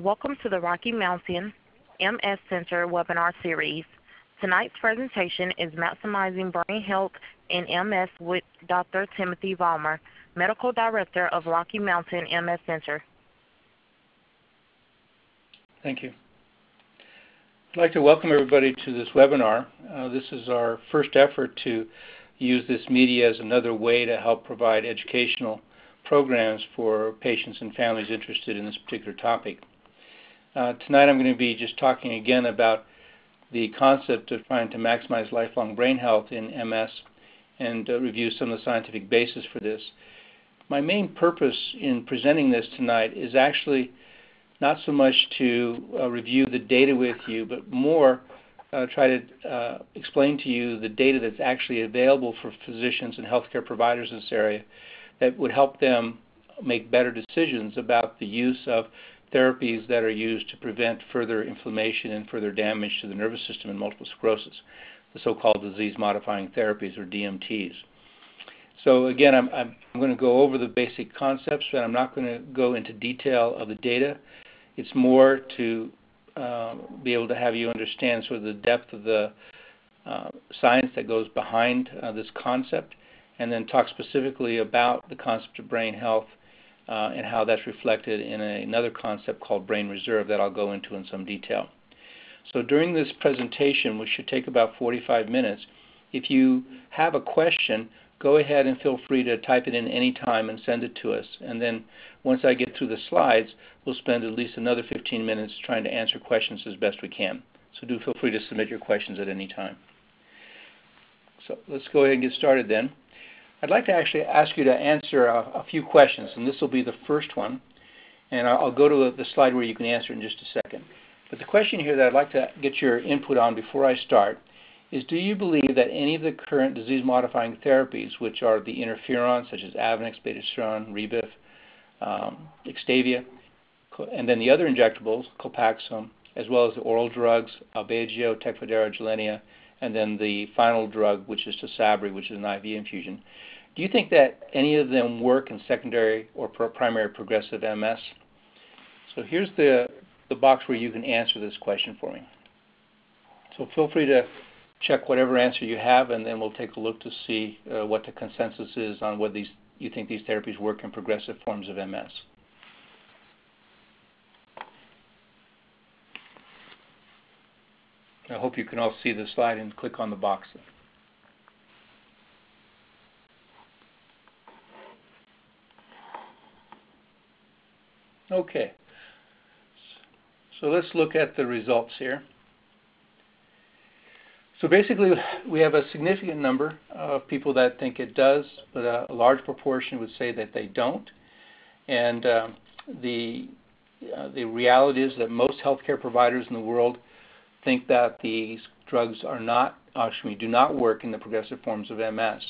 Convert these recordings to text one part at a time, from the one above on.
Welcome to the Rocky Mountain MS Center webinar series. Tonight's presentation is Maximizing Brain Health in MS with Dr. Timothy Vollmer, Medical Director of Rocky Mountain MS Center. Thank you. I'd like to welcome everybody to this webinar. This is our first effort to use this media as another way to help provide educational programs for patients and families interested in this particular topic. Tonight I'm going to be just talking again about the concept of trying to maximize lifelong brain health in MS and review some of the scientific basis for this. My main purpose in presenting this tonight is actually not so much to review the data with you, but more try to explain to you the data that's actually available for physicians and healthcare providers in this area that would help them make better decisions about the use of therapies that are used to prevent further inflammation and further damage to the nervous system in multiple sclerosis, the so-called disease-modifying therapies, or DMTs. So again, I'm going to go over the basic concepts, but I'm not going to go into detail of the data. It's more to be able to have you understand sort of the depth of the science that goes behind this concept, and then talk specifically about the concept of brain health and how that's reflected in another concept called brain reserve that I'll go into in some detail. So during this presentation, which should take about 45 minutes, if you have a question, go ahead and feel free to type it in any time and send it to us. And then once I get through the slides, we'll spend at least another 15 minutes trying to answer questions as best we can. So do feel free to submit your questions at any time. So let's go ahead and get started then. I'd like to actually ask you to answer a few questions, and this will be the first one. And I'll go to the slide where you can answer it in just a second. But the question here that I'd like to get your input on before I start is, do you believe that any of the current disease-modifying therapies, which are the interferons such as Avonex, Betaseron, Rebif, Extavia, and then the other injectables, Copaxone, as well as the oral drugs, Albagio, Tecfidera, Gilenya, and then the final drug, which is Tysabri, which is an IV infusion, do you think that any of them work in secondary or primary progressive MS? So here's the box where you can answer this question for me. So feel free to check whatever answer you have, and then we'll take a look to see what the consensus is on whether you think these therapies work in progressive forms of MS. I hope you can all see the slide and click on the box. Okay, so let's look at the results here. So basically, we have a significant number of people that think it does, but a large proportion would say that they don't. And the reality is that most healthcare providers in the world think that these drugs are not, do not work in the progressive forms of MS.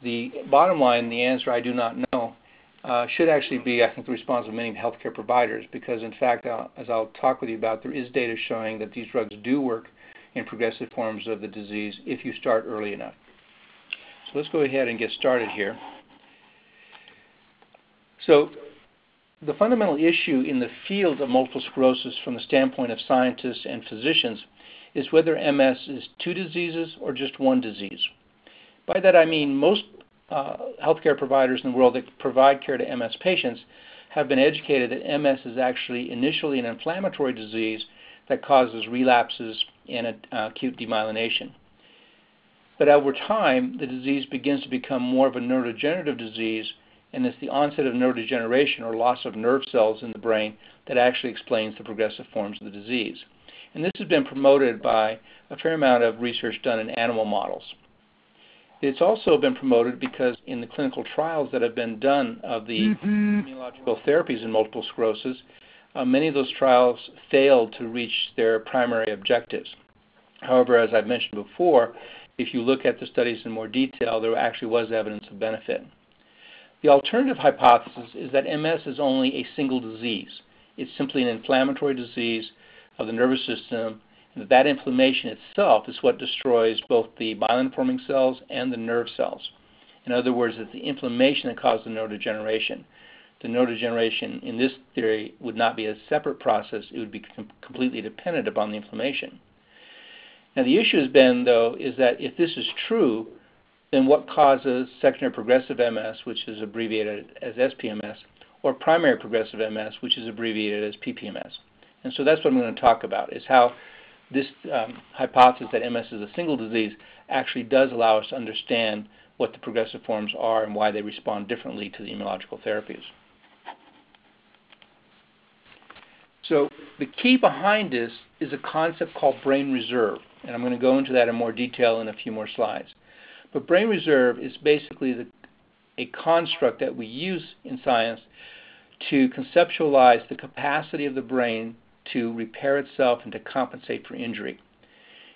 The bottom line, the answer, I do not know, should actually be, I think, the response of many healthcare providers, because in fact, as I'll talk with you about, there is data showing that these drugs do work in progressive forms of the disease if you start early enough. So let's go ahead and get started here. So the fundamental issue in the field of multiple sclerosis from the standpoint of scientists and physicians is whether MS is two diseases or just one disease. By that I mean most healthcare providers in the world that provide care to MS patients have been educated that MS is actually initially an inflammatory disease that causes relapses and acute demyelination. But over time, the disease begins to become more of a neurodegenerative disease, and it's the onset of neurodegeneration or loss of nerve cells in the brain that actually explains the progressive forms of the disease. And this has been promoted by a fair amount of research done in animal models. It's also been promoted because in the clinical trials that have been done of the immunological therapies in multiple sclerosis, many of those trials failed to reach their primary objectives. However, as I've mentioned before, if you look at the studies in more detail, there actually was evidence of benefit. The alternative hypothesis is that MS is only a single disease. It's simply an inflammatory disease of the nervous system, and that inflammation itself is what destroys both the myelin-forming cells and the nerve cells. In other words, it's the inflammation that causes the neurodegeneration. the neurodegeneration in this theory would not be a separate process. It would be completely dependent upon the inflammation. Now the issue has been, though, is that if this is true, then what causes secondary progressive MS, which is abbreviated as SPMS, or primary progressive MS, which is abbreviated as PPMS? And so that's what I'm going to talk about, is how this hypothesis that MS is a single disease actually does allow us to understand what the progressive forms are and why they respond differently to the immunological therapies. So the key behind this is a concept called brain reserve, and I'm going to go into that in more detail in a few more slides. But brain reserve is basically a construct that we use in science to conceptualize the capacity of the brain to repair itself and to compensate for injury.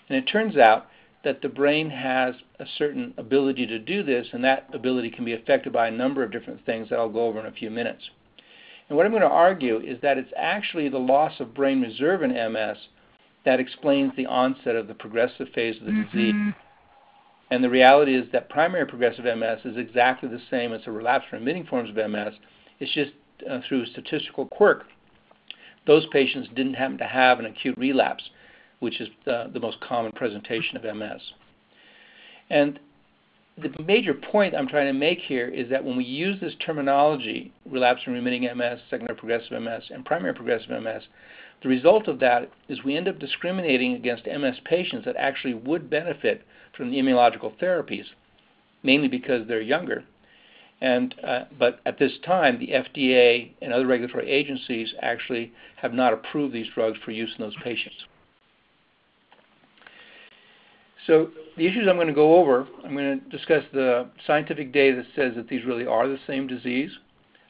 And it turns out that the brain has a certain ability to do this, and that ability can be affected by a number of different things that I'll go over in a few minutes. And what I'm going to argue is that it's actually the loss of brain reserve in MS that explains the onset of the progressive phase of the disease. And the reality is that primary progressive MS is exactly the same as the relapsed remitting forms of MS. It's just through statistical quirk, those patients didn't happen to have an acute relapse, which is the most common presentation of MS. And the major point I'm trying to make here is that when we use this terminology, relapsed and remitting MS, secondary progressive MS, and primary progressive MS, the result of that is we end up discriminating against MS patients that actually would benefit from the immunological therapies, mainly because they're younger. And but at this time, the FDA and other regulatory agencies actually have not approved these drugs for use in those patients. So the issues I'm going to go over, I'm going to discuss the scientific data that says that these really are the same disease.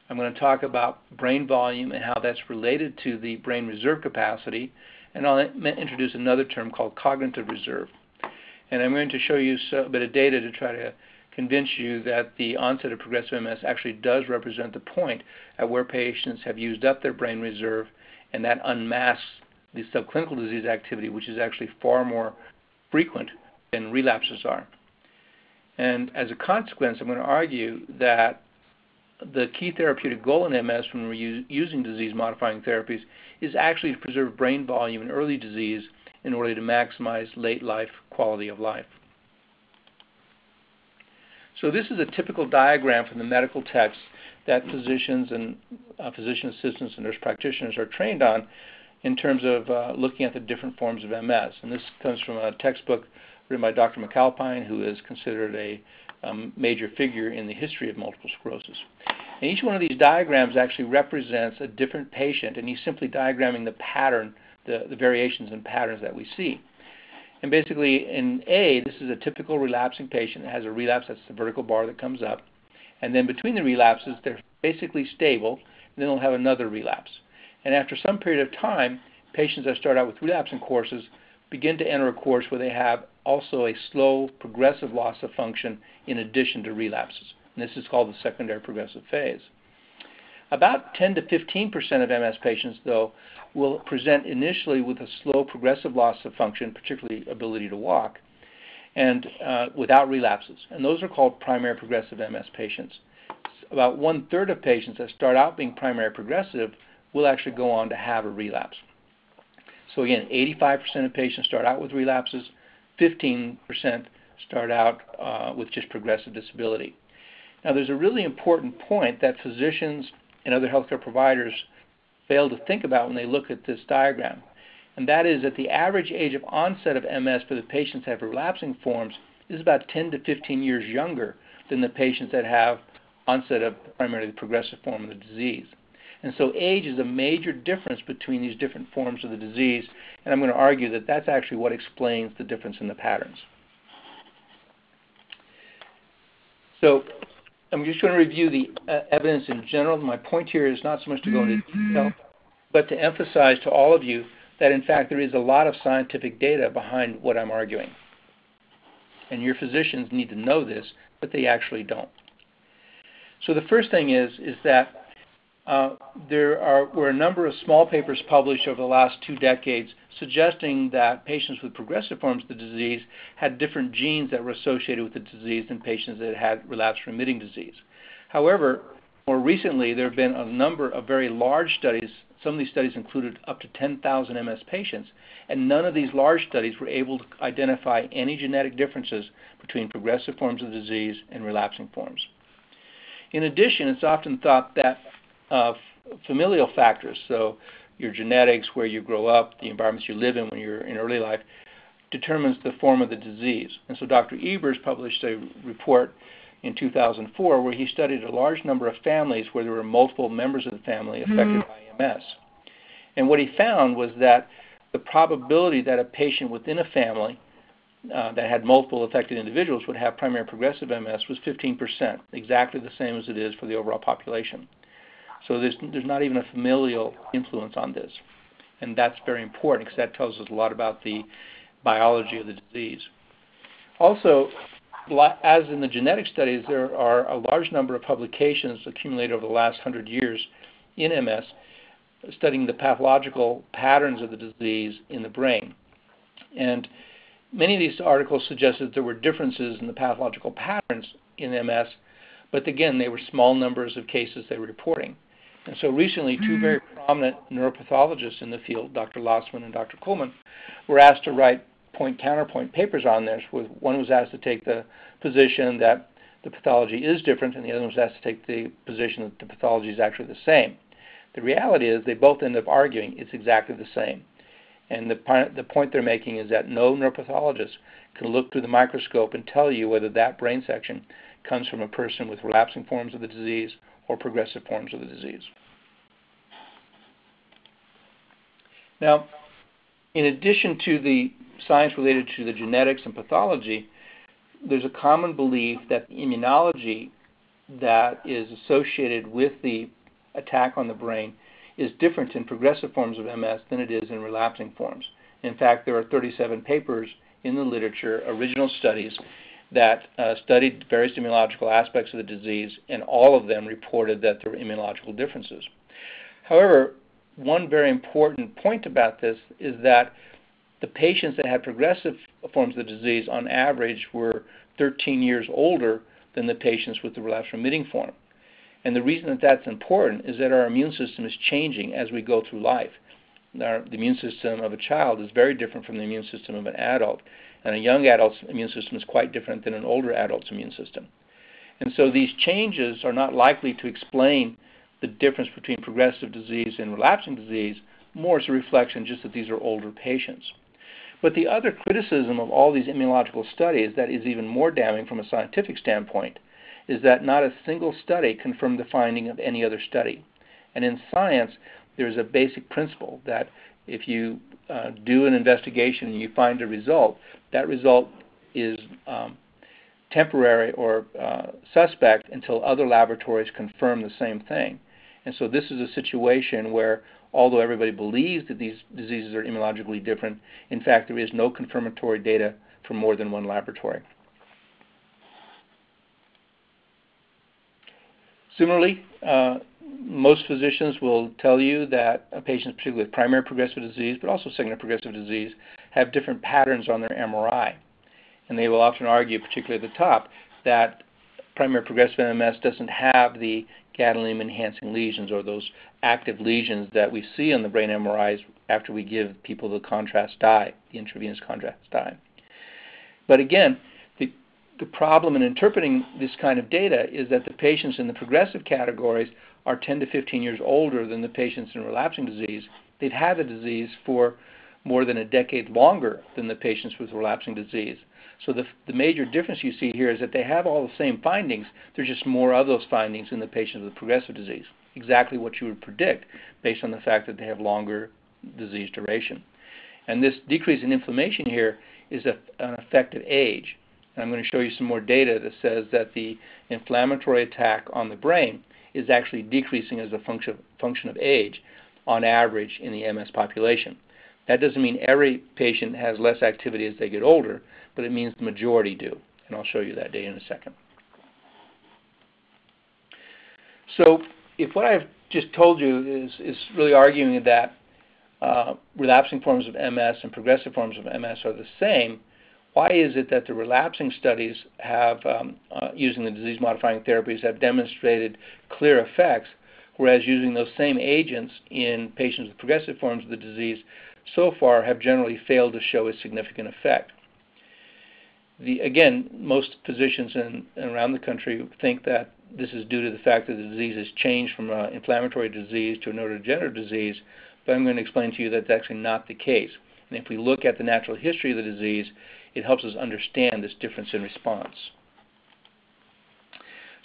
I'm going to talk about brain volume and how that's related to the brain reserve capacity. And I'll introduce another term called cognitive reserve. And I'm going to show you a bit of data to try to convince you that the onset of progressive MS actually does represent the point at where patients have used up their brain reserve, and that unmasks the subclinical disease activity, which is actually far more frequent than relapses are. And as a consequence, I'm going to argue that the key therapeutic goal in MS when we're using disease-modifying therapies is actually to preserve brain volume in early disease in order to maximize late life quality of life. So this is a typical diagram from the medical text that physicians and physician assistants and nurse practitioners are trained on in terms of looking at the different forms of MS. And this comes from a textbook written by Dr. McAlpine, who is considered a major figure in the history of multiple sclerosis. And each one of these diagrams actually represents a different patient, and he's simply diagramming the pattern, the variations and patterns that we see. And basically in A, this is a typical relapsing patient that has a relapse. That's the vertical bar that comes up. And then between the relapses, they're basically stable, and then they'll have another relapse. And after some period of time, patients that start out with relapsing courses begin to enter a course where they have also a slow, progressive loss of function in addition to relapses. And this is called the secondary progressive phase. About 10 to 15% of MS patients, though, will present initially with a slow progressive loss of function, particularly ability to walk, and without relapses. And those are called primary progressive MS patients. About 1/3 of patients that start out being primary progressive will actually go on to have a relapse. So again, 85% of patients start out with relapses, 15% start out with just progressive disability. Now there's a really important point that physicians and other healthcare providers fail to think about when they look at this diagram. And that is that the average age of onset of MS for the patients that have relapsing forms is about 10 to 15 years younger than the patients that have onset of primarily the progressive form of the disease. And so age is a major difference between these different forms of the disease, and I'm going to argue that that's actually what explains the difference in the patterns. So I'm just going to review the evidence in general. My point here is not so much to go into detail, but to emphasize to all of you that in fact there is a lot of scientific data behind what I'm arguing. And your physicians need to know this, but they actually don't. So the first thing is that there were a number of small papers published over the last 2 decades suggesting that patients with progressive forms of the disease had different genes that were associated with the disease than patients that had relapsed remitting disease. However, more recently, there have been a number of very large studies. Some of these studies included up to 10,000 MS patients, and none of these large studies were able to identify any genetic differences between progressive forms of the disease and relapsing forms. In addition, it's often thought that familial factors, so your genetics, where you grow up, the environments you live in when you're in early life, determines the form of the disease. And so Dr. Ebers published a report in 2004 where he studied a large number of families where there were multiple members of the family affected by MS. And what he found was that the probability that a patient within a family that had multiple affected individuals would have primary progressive MS was 15%, exactly the same as it is for the overall population. So there's not even a familial influence on this. And that's very important because that tells us a lot about the biology of the disease. Also, as in the genetic studies, there are a large number of publications accumulated over the last 100 years in MS studying the pathological patterns of the disease in the brain. And many of these articles suggested there were differences in the pathological patterns in MS, but again, they were small numbers of cases they were reporting. And so recently, two very prominent neuropathologists in the field, Dr. Lossman and Dr. Kuhlman, were asked to write point-counterpoint papers on this. One was asked to take the position that the pathology is different, and the other was asked to take the position that the pathology is actually the same. The reality is they both end up arguing it's exactly the same. And the point they're making is that no neuropathologist can look through the microscope and tell you whether that brain section comes from a person with relapsing forms of the disease or progressive forms of the disease. Now, in addition to the science related to the genetics and pathology, there's a common belief that the immunology that is associated with the attack on the brain is different in progressive forms of MS than it is in relapsing forms. In fact, there are 37 papers in the literature, original studies, that studied various immunological aspects of the disease, and all of them reported that there were immunological differences. However, one very important point about this is that the patients that had progressive forms of the disease on average were 13 years older than the patients with the relapse-remitting form. And the reason that that's important is that our immune system is changing as we go through life. The immune system of a child is very different from the immune system of an adult. And a young adult's immune system is quite different than an older adult's immune system. And so these changes are not likely to explain the difference between progressive disease and relapsing disease, more as a reflection just that these are older patients. But the other criticism of all these immunological studies that is even more damning from a scientific standpoint is that not a single study confirmed the finding of any other study. And in science, there's a basic principle that if you do an investigation and you find a result, that result is temporary or suspect until other laboratories confirm the same thing. And so this is a situation where, although everybody believes that these diseases are immunologically different, in fact, there is no confirmatory data from more than one laboratory. Similarly, most physicians will tell you that patients, particularly with primary progressive disease, but also secondary progressive disease, have different patterns on their MRI. And they will often argue, particularly at the top, that primary progressive MS doesn't have the gadolinium-enhancing lesions or those active lesions that we see on the brain MRIs after we give people the contrast dye, the intravenous contrast dye. But again, the problem in interpreting this kind of data is that the patients in the progressive categories are 10 to 15 years older than the patients in relapsing disease. They've had the disease for more than a decade longer than the patients with relapsing disease. So the major difference you see here is that they have all the same findings. There's just more of those findings in the patients with progressive disease, exactly what you would predict based on the fact that they have longer disease duration. And this decrease in inflammation here is an effect of age. And I'm going to show you some more data that says that the inflammatory attack on the brain is actually decreasing as a function of age on average in the MS population. That doesn't mean every patient has less activity as they get older, but it means the majority do. And I'll show you that data in a second. So if what I've just told you is really arguing that relapsing forms of MS and progressive forms of MS are the same, why is it that the relapsing studies have, using the disease-modifying therapies, have demonstrated clear effects, whereas using those same agents in patients with progressive forms of the disease so far have generally failed to show a significant effect? Again, most physicians around the country think that this is due to the fact that the disease has changed from an inflammatory disease to a neurodegenerative disease, but I'm going to explain to you that that's actually not the case. And if we look at the natural history of the disease, it helps us understand this difference in response.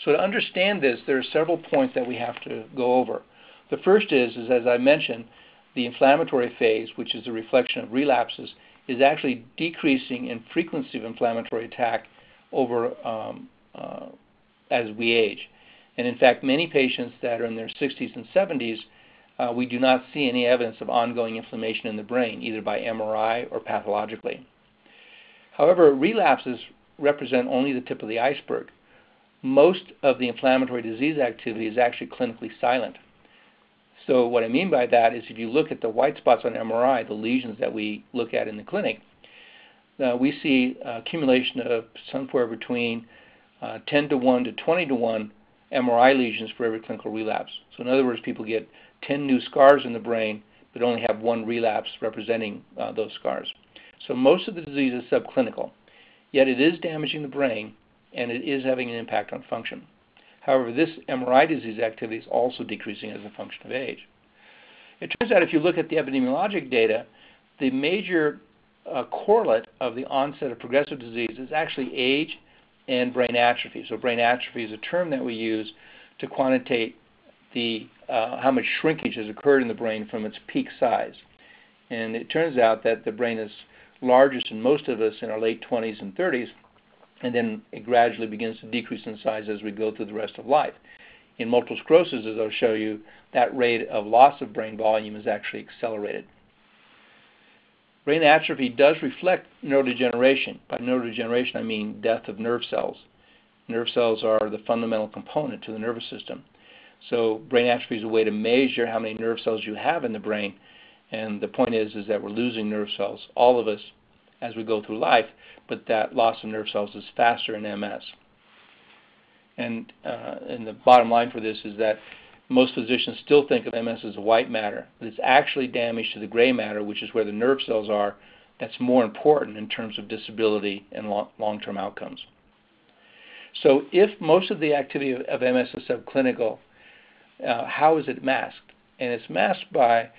So to understand this, there are several points that we have to go over. The first is as I mentioned, the inflammatory phase, which is a reflection of relapses, is actually decreasing in frequency of inflammatory attack over as we age. And in fact, many patients that are in their 60s and 70s, we do not see any evidence of ongoing inflammation in the brain, either by MRI or pathologically. However, relapses represent only the tip of the iceberg. Most of the inflammatory disease activity is actually clinically silent. So what I mean by that is if you look at the white spots on MRI, the lesions that we look at in the clinic, we see accumulation of somewhere between 10 to 1 to 20 to 1 MRI lesions for every clinical relapse. So in other words, people get 10 new scars in the brain but only have one relapse representing those scars. So most of the disease is subclinical, yet it is damaging the brain and it is having an impact on function. However, this MRI disease activity is also decreasing as a function of age. It turns out if you look at the epidemiologic data, the major correlate of the onset of progressive disease is actually age and brain atrophy. So brain atrophy is a term that we use to quantitate how much shrinkage has occurred in the brain from its peak size. And it turns out that the brain is largest in most of us in our late 20s and 30s, and then it gradually begins to decrease in size as we go through the rest of life. In multiple sclerosis, as I'll show you, that rate of loss of brain volume is actually accelerated. Brain atrophy does reflect neurodegeneration. By neurodegeneration, I mean death of nerve cells. Nerve cells are the fundamental component to the nervous system. So brain atrophy is a way to measure how many nerve cells you have in the brain, and the point is that we're losing nerve cells, all of us, as we go through life, but that loss of nerve cells is faster in MS. And the bottom line for this is that most physicians still think of MS as a white matter, but it's actually damage to the gray matter, which is where the nerve cells are, that's more important in terms of disability and long-term outcomes. So if most of the activity of MS is subclinical, how is it masked? And it's masked by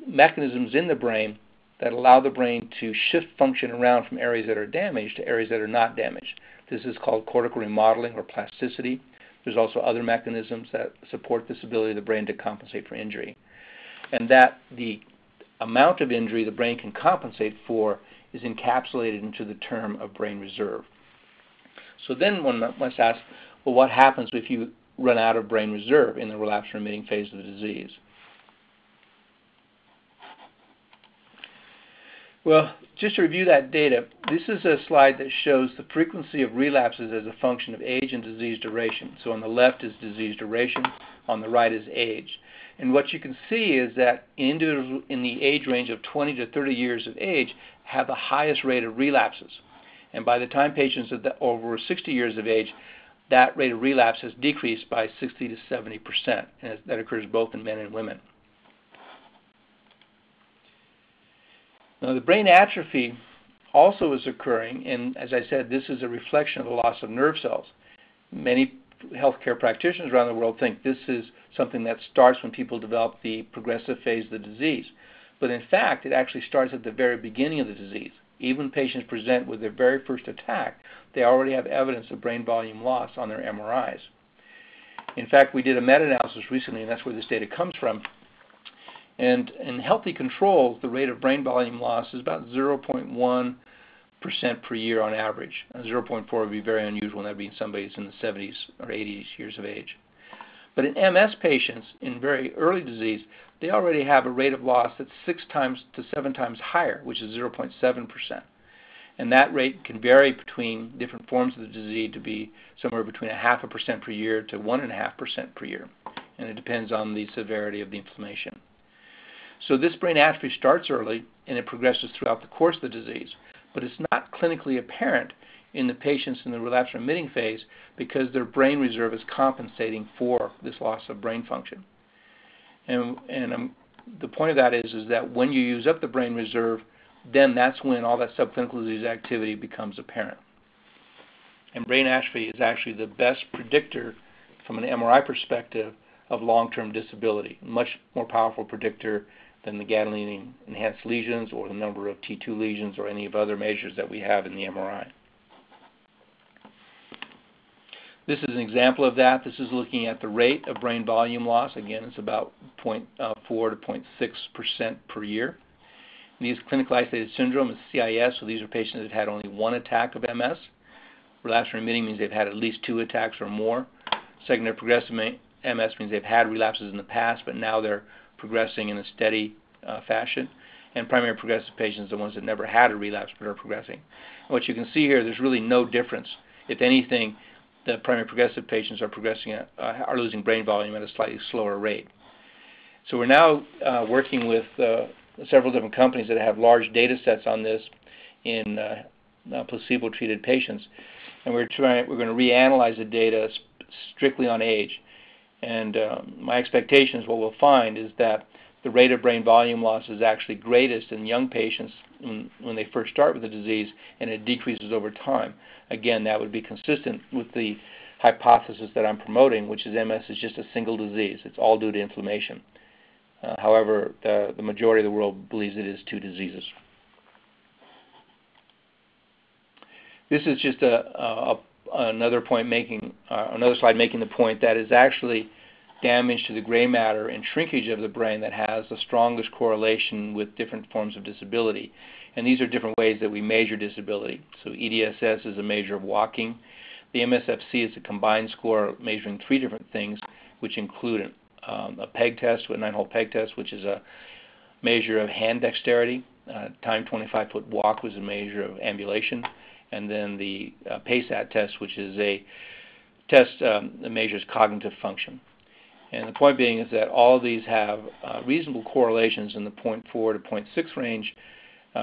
mechanisms in the brain that allow the brain to shift function around from areas that are damaged to areas that are not damaged. This is called cortical remodeling or plasticity. There's also other mechanisms that support this ability of the brain to compensate for injury. And that the amount of injury the brain can compensate for is encapsulated into the term of brain reserve. So then one must ask, well, what happens if you run out of brain reserve in the relapse-remitting phase of the disease? Well, just to review that data, this is a slide that shows the frequency of relapses as a function of age and disease duration. So on the left is disease duration, on the right is age. And what you can see is that individuals in the age range of 20 to 30 years of age have the highest rate of relapses. And by the time patients are over 60 years of age, that rate of relapse has decreased by 60 to 70%, and that occurs both in men and women. Now, the brain atrophy also is occurring, and as I said, this is a reflection of the loss of nerve cells. Many healthcare practitioners around the world think this is something that starts when people develop the progressive phase of the disease. But in fact, it actually starts at the very beginning of the disease. Even when patients present with their very first attack, they already have evidence of brain volume loss on their MRIs. In fact, we did a meta-analysis recently, and that's where this data comes from. And in healthy controls, the rate of brain volume loss is about 0.1% per year on average. 0.4 would be very unusual, and that would be somebody who's in the 70s or 80s years of age. But in MS patients, in very early disease, they already have a rate of loss that's 6 times to 7 times higher, which is 0.7%. And that rate can vary between different forms of the disease to be somewhere between 0.5% per year to 1.5% per year. And it depends on the severity of the inflammation. So this brain atrophy starts early, and it progresses throughout the course of the disease. but it's not clinically apparent in the patients in the relapse remitting phase because their brain reserve is compensating for this loss of brain function. And the point of that is that when you use up the brain reserve, then that's when all that subclinical disease activity becomes apparent. And brain atrophy is actually the best predictor from an MRI perspective of long-term disability, much more powerful predictor than the gadolinium-enhanced lesions or the number of T2 lesions or any of other measures that we have in the MRI. This is an example of that. This is looking at the rate of brain volume loss. Again, it's about 0.4 to 0.6% per year. These clinical isolated syndrome is CIS, so these are patients that have had only one attack of MS. Relapse remitting means they've had at least 2 attacks or more. Secondary progressive MS means they've had relapses in the past, but now they're progressing in a steady fashion. And primary progressive patients are the ones that never had a relapse but are progressing. And what you can see here, there's really no difference. If anything, the primary progressive patients are progressing are losing brain volume at a slightly slower rate. So we're now working with several different companies that have large data sets on this in placebo-treated patients, and we're going to reanalyze the data strictly on age. And my expectation is what we'll find is that the rate of brain volume loss is actually greatest in young patients when they first start with the disease, and it decreases over time. Again, that would be consistent with the hypothesis that I'm promoting, which is MS is just a single disease. It's all due to inflammation. However, the majority of the world believes it is 2 diseases. This is just another point making, another slide making the point that is actually damage to the gray matter and shrinkage of the brain that has the strongest correlation with different forms of disability. And these are different ways that we measure disability. So EDSS is a measure of walking. The MSFC is a combined score measuring 3 different things, which include a peg test, a 9-hole peg test, which is a measure of hand dexterity. Time 25-foot walk was a measure of ambulation. And then the PACEAT test, which is a test that measures cognitive function. And the point being is that all of these have reasonable correlations in the 0.4 to 0.6 range,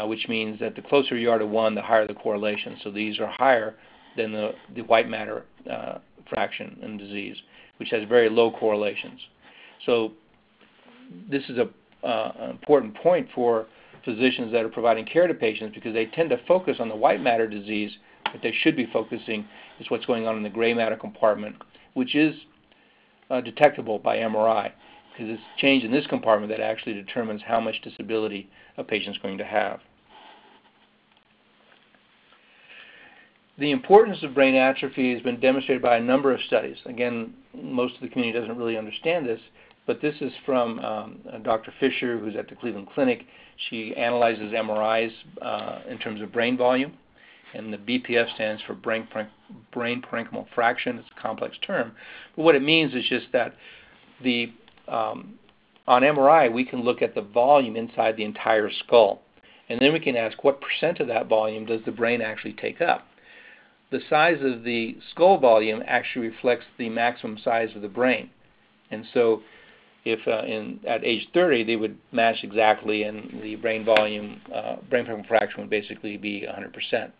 which means that the closer you are to 1, the higher the correlation. So these are higher than the white matter fraction in disease, which has very low correlations. So this is an important point for physicians that are providing care to patients, because they tend to focus on the white matter disease, but they should be focusing is what's going on in the gray matter compartment, which is detectable by MRI, because it's change in this compartment that actually determines how much disability a patient's going to have. The importance of brain atrophy has been demonstrated by a number of studies. Again, most of the community doesn't really understand this, but this is from Dr. Fisher, who's at the Cleveland Clinic. She analyzes MRIs in terms of brain volume, and the BPF stands for brain parenchymal fraction. It's a complex term, but what it means is just that on MRI we can look at the volume inside the entire skull, and then we can ask what % of that volume does the brain actually take up. The size of the skull volume actually reflects the maximum size of the brain, and so if at age 30 they would match exactly, and the brain volume, brain parenchymal fraction would basically be 100%.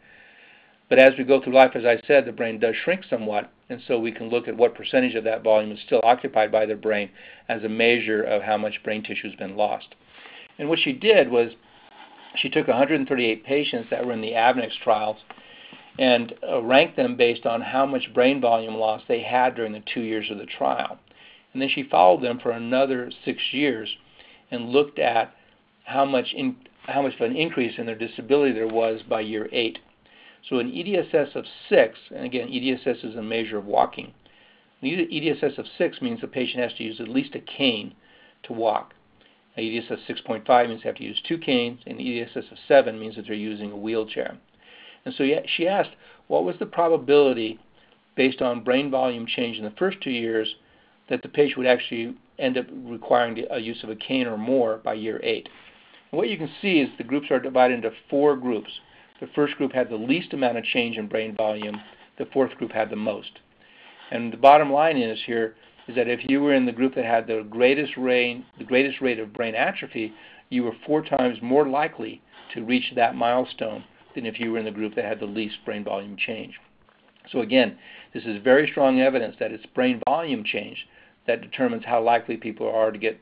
But as we go through life, as I said, the brain does shrink somewhat, and so we can look at what percentage of that volume is still occupied by the brain as a measure of how much brain tissue has been lost. And what she did was she took 138 patients that were in the AVNEX trials and ranked them based on how much brain volume loss they had during the 2 years of the trial. And then she followed them for another 6 years and looked at how much of an increase in their disability there was by year 8. So an EDSS of 6, and again, EDSS is a measure of walking. An EDSS of 6 means the patient has to use at least a cane to walk. An EDSS 6.5 means they have to use 2 canes, and an EDSS of 7 means that they're using a wheelchair. And so she asked, what was the probability, based on brain volume change in the first 2 years, that the patient would actually end up requiring the use of a cane or more by year 8. And what you can see is the groups are divided into 4 groups. The first group had the least amount of change in brain volume. The fourth group had the most. And the bottom line is here is that if you were in the group that had the greatest rate of brain atrophy, you were 4 times more likely to reach that milestone than if you were in the group that had the least brain volume change. So again, this is very strong evidence that it's brain volume change that determines how likely people are to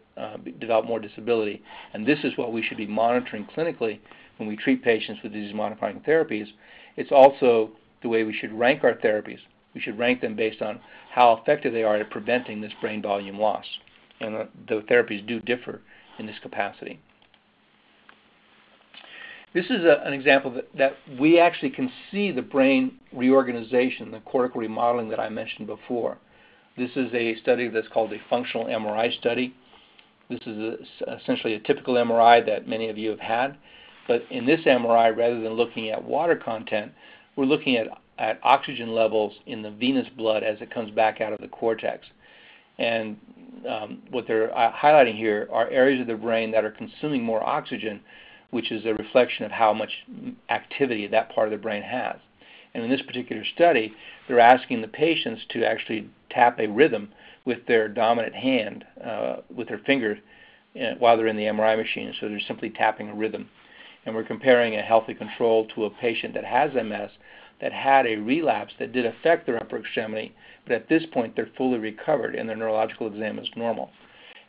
develop more disability. And this is what we should be monitoring clinically when we treat patients with disease-modifying therapies. It's also the way we should rank our therapies. We should rank them based on how effective they are at preventing this brain volume loss. And the therapies do differ in this capacity. This is an example that we actually can see the brain reorganization, the cortical remodeling that I mentioned before. This is a study that's called a functional MRI study. This is essentially a typical MRI that many of you have had. But in this MRI, rather than looking at water content, we're looking at oxygen levels in the venous blood as it comes back out of the cortex. And what they're highlighting here are areas of the brain that are consuming more oxygen, which is a reflection of how much activity that part of the brain has. And in this particular study, they're asking the patients to actually tap a rhythm with their dominant hand, with their finger, while they're in the MRI machine. So they're simply tapping a rhythm. And we're comparing a healthy control to a patient that has MS that had a relapse that did affect their upper extremity, but at this point they're fully recovered and their neurological exam is normal.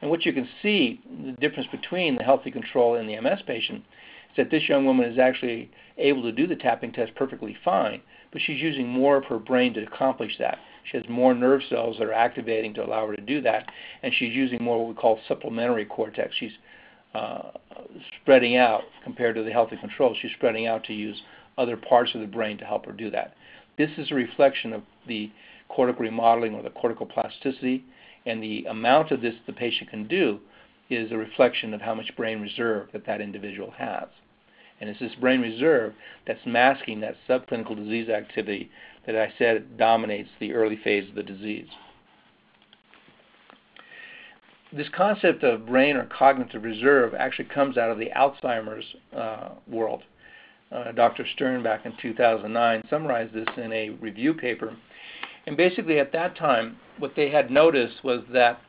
And what you can see, the difference between the healthy control and the MS patient, is that this young woman is actually able to do the tapping test perfectly fine, but she's using more of her brain to accomplish that. She has more nerve cells that are activating to allow her to do that, and she's using more what we call supplementary cortex. She's spreading out compared to the healthy control. She's spreading out to use other parts of the brain to help her do that. This is a reflection of the cortical remodeling or the cortical plasticity, and the amount of this the patient can do is a reflection of how much brain reserve that individual has. And it's this brain reserve that's masking that subclinical disease activity that I said dominates the early phase of the disease. This concept of brain or cognitive reserve actually comes out of the Alzheimer's world. Dr. Stern back in 2009 summarized this in a review paper. And basically at that time, what they had noticed was that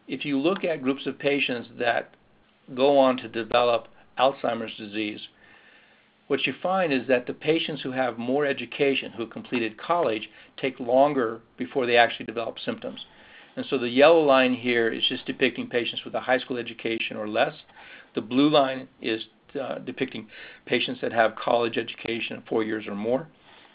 if you look at groups of patients that go on to develop Alzheimer's disease, what you find is that the patients who have more education, who completed college, take longer before they actually develop symptoms. And so the yellow line here is just depicting patients with a high school education or less. The blue line is depicting patients that have college education of 4 years or more,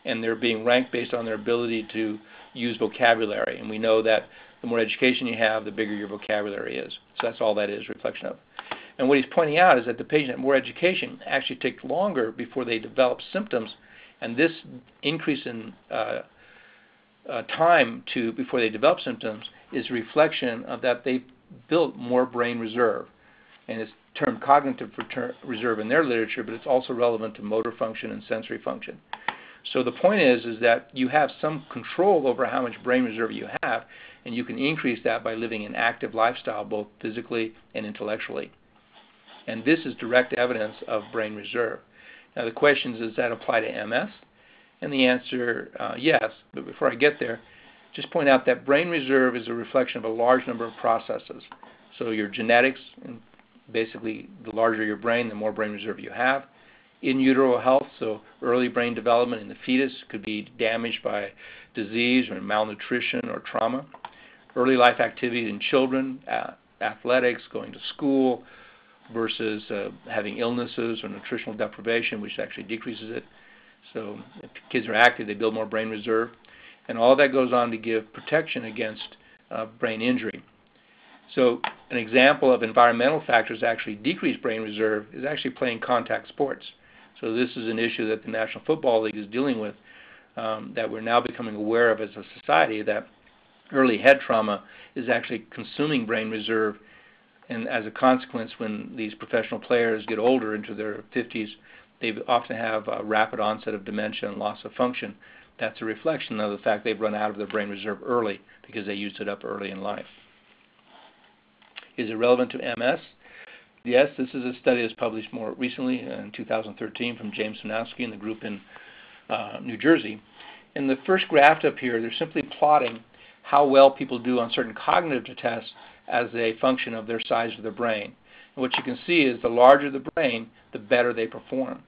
and they're being ranked based on their ability to use vocabulary. And we know that the more education you have, the bigger your vocabulary is. So that's all that is, reflection of. And what he's pointing out is that the patient with more education actually takes longer before they develop symptoms, and this increase in time before they develop symptoms is a reflection of that they've built more brain reserve. And it's termed cognitive reserve in their literature, but it's also relevant to motor function and sensory function. So the point is that you have some control over how much brain reserve you have, and you can increase that by living an active lifestyle, both physically and intellectually. And this is direct evidence of brain reserve. Now the question is, does that apply to MS? And the answer, yes. But before I get there, just point out that brain reserve is a reflection of a large number of processes. So your genetics, and basically the larger your brain, the more brain reserve you have. In utero health, so early brain development in the fetus could be damaged by disease or malnutrition or trauma. Early life activities in children, athletics, going to school, versus having illnesses or nutritional deprivation, which actually decreases it. So if kids are active, they build more brain reserve. And all that goes on to give protection against brain injury. So an example of environmental factors that actually decrease brain reserve is actually playing contact sports. So this is an issue that the National Football League is dealing with, that we're now becoming aware of as a society, that early head trauma is actually consuming brain reserve. And as a consequence, when these professional players get older, into their 50s, they often have a rapid onset of dementia and loss of function. That's a reflection of the fact they've run out of their brain reserve early because they used it up early in life. Is it relevant to MS? Yes, this is a study that's published more recently in 2013 from James Sanowski and the group in New Jersey. In the first graph up here, they're simply plotting how well people do on certain cognitive tests as a function of their size of the brain. And what you can see is the larger the brain, the better they perform.